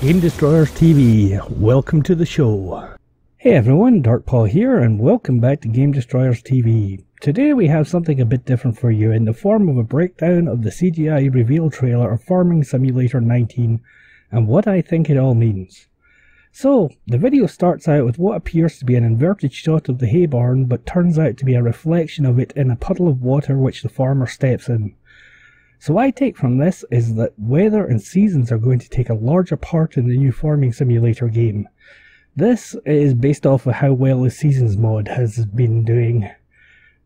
Game Destroyers TV, welcome to the show. Hey everyone, Darkpaw here and welcome back to Game Destroyers TV. Today we have something a bit different for you in the form of a breakdown of the CGI reveal trailer of Farming Simulator 19 and what I think it all means. So, the video starts out with what appears to be an inverted shot of the hay barn but turns out to be a reflection of it in a puddle of water which the farmer steps in. So what I take from this is that weather and seasons are going to take a larger part in the new Farming Simulator game. This is based off of how well the Seasons mod has been doing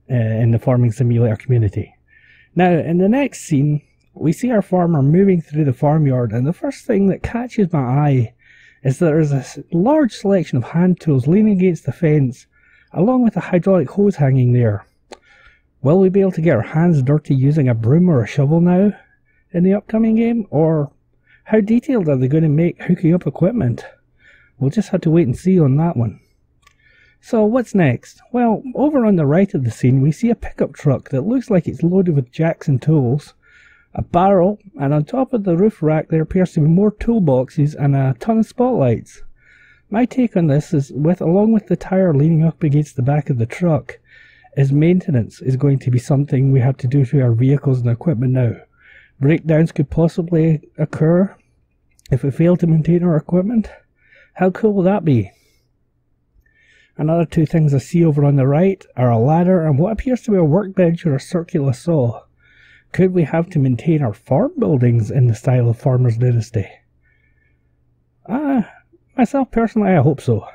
in the Farming Simulator community. Now, in the next scene, we see our farmer moving through the farmyard, and the first thing that catches my eye is that there's a large selection of hand tools leaning against the fence, along with a hydraulic hose hanging there. Will we be able to get our hands dirty using a broom or a shovel now in the upcoming game? Or how detailed are they going to make hooking up equipment? We'll just have to wait and see on that one. So what's next? Well, over on the right of the scene we see a pickup truck that looks like it's loaded with jacks and tools, a barrel, and on top of the roof rack there appears to be more toolboxes and a ton of spotlights. My take on this is, along with the tyre leaning up against the back of the truck, is maintenance is going to be something we have to do to our vehicles and equipment now. Breakdowns could possibly occur if we fail to maintain our equipment. How cool will that be? Another two things I see over on the right are a ladder and what appears to be a workbench or a circular saw. Could we have to maintain our farm buildings in the style of Farmer's Dynasty? Myself personally, I hope so.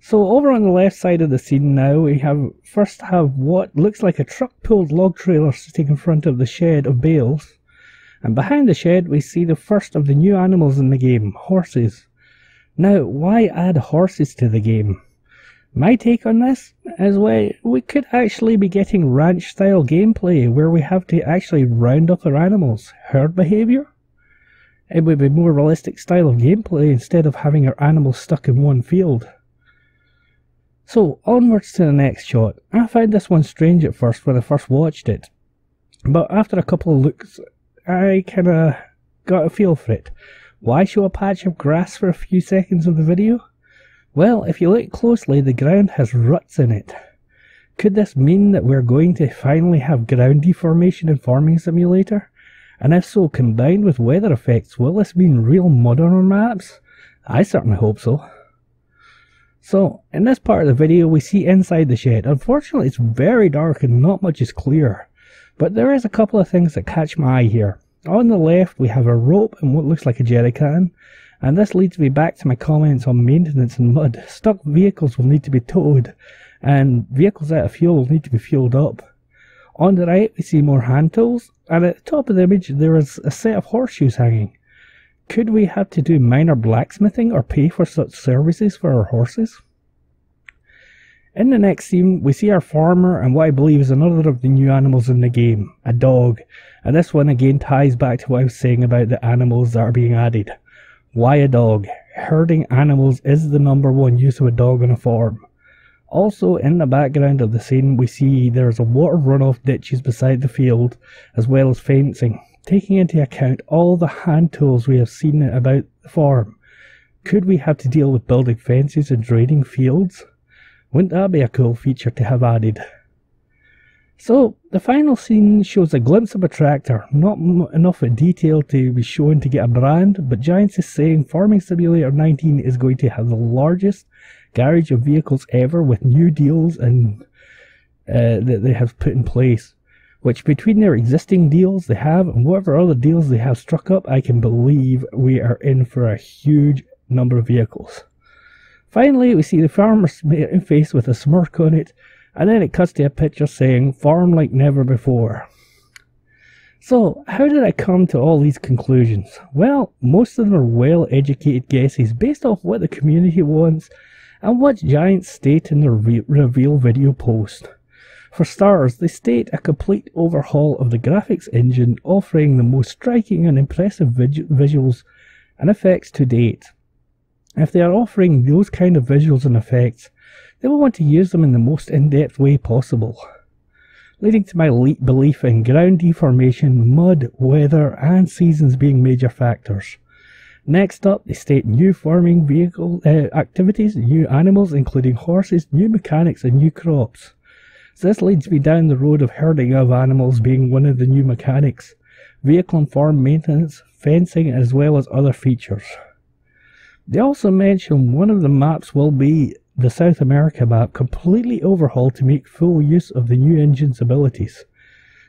So over on the left side of the scene now, we first have what looks like a truck-pulled log trailer sitting in front of the shed of bales. And behind the shed we see the first of the new animals in the game, horses. Now, why add horses to the game? My take on this is we could actually be getting ranch-style gameplay where we have to actually round up our animals. Herd behaviour? It would be a more realistic style of gameplay instead of having our animals stuck in one field. So, onwards to the next shot. I found this one strange at first when I first watched it, but after a couple of looks, I kinda got a feel for it. Why show a patch of grass for a few seconds of the video? Well, if you look closely, the ground has ruts in it. Could this mean that we're going to finally have ground deformation in Farming Simulator? And if so, combined with weather effects, will this mean real mud on our maps? I certainly hope so. So, in this part of the video we see inside the shed. Unfortunately it's very dark and not much is clear, but there is a couple of things that catch my eye here. On the left we have a rope and what looks like a jerry can, and this leads me back to my comments on maintenance and mud. Stuck vehicles will need to be towed, and vehicles out of fuel will need to be fueled up. On the right we see more hand tools, and at the top of the image there is a set of horseshoes hanging. Could we have to do minor blacksmithing or pay for such services for our horses? In the next scene we see our farmer and what I believe is another of the new animals in the game, a dog, and this one again ties back to what I was saying about the animals that are being added. Why a dog? Herding animals is the #1 use of a dog on a farm. Also in the background of the scene we see there's a water runoff ditches beside the field as well as fencing. Taking into account all the hand tools we have seen about the farm, could we have to deal with building fences and draining fields? Wouldn't that be a cool feature to have added? So, the final scene shows a glimpse of a tractor, not enough detail to be shown to get a brand, but Giants is saying Farming Simulator 19 is going to have the largest garage of vehicles ever with new deals and that they have put in place. Which between their existing deals they have and whatever other deals they have struck up, I can believe we are in for a huge number of vehicles. Finally, we see the farmer's face with a smirk on it, and then it cuts to a picture saying, "Farm like never before." So, how did I come to all these conclusions? Well, most of them are well-educated guesses based off what the community wants and what Giants state in their reveal video post. For starters, they state a complete overhaul of the graphics engine, offering the most striking and impressive visuals and effects to date. If they are offering those kind of visuals and effects, they will want to use them in the most in-depth way possible. leading to my belief in ground deformation, mud, weather and seasons being major factors. Next up, they state new farming vehicle activities, new animals including horses, new mechanics and new crops. So this leads me down the road of herding of animals being one of the new mechanics, vehicle and farm maintenance, fencing as well as other features. They also mention one of the maps will be the South America map, completely overhauled to make full use of the new engine's abilities.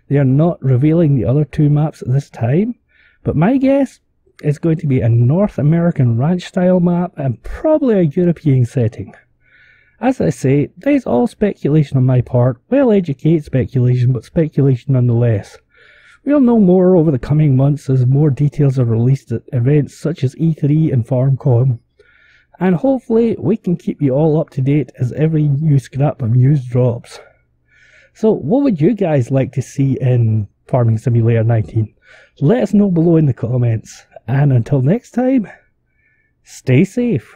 They are not revealing the other two maps at this time, but my guess is going to be a North American ranch style map and probably a European setting. As I say, that is all speculation on my part, well educated speculation, but speculation nonetheless. We'll know more over the coming months as more details are released at events such as E3 and FarmCon, and hopefully we can keep you all up to date as every new scrap of news drops. So what would you guys like to see in Farming Simulator 19? Let us know below in the comments, and until next time, stay safe.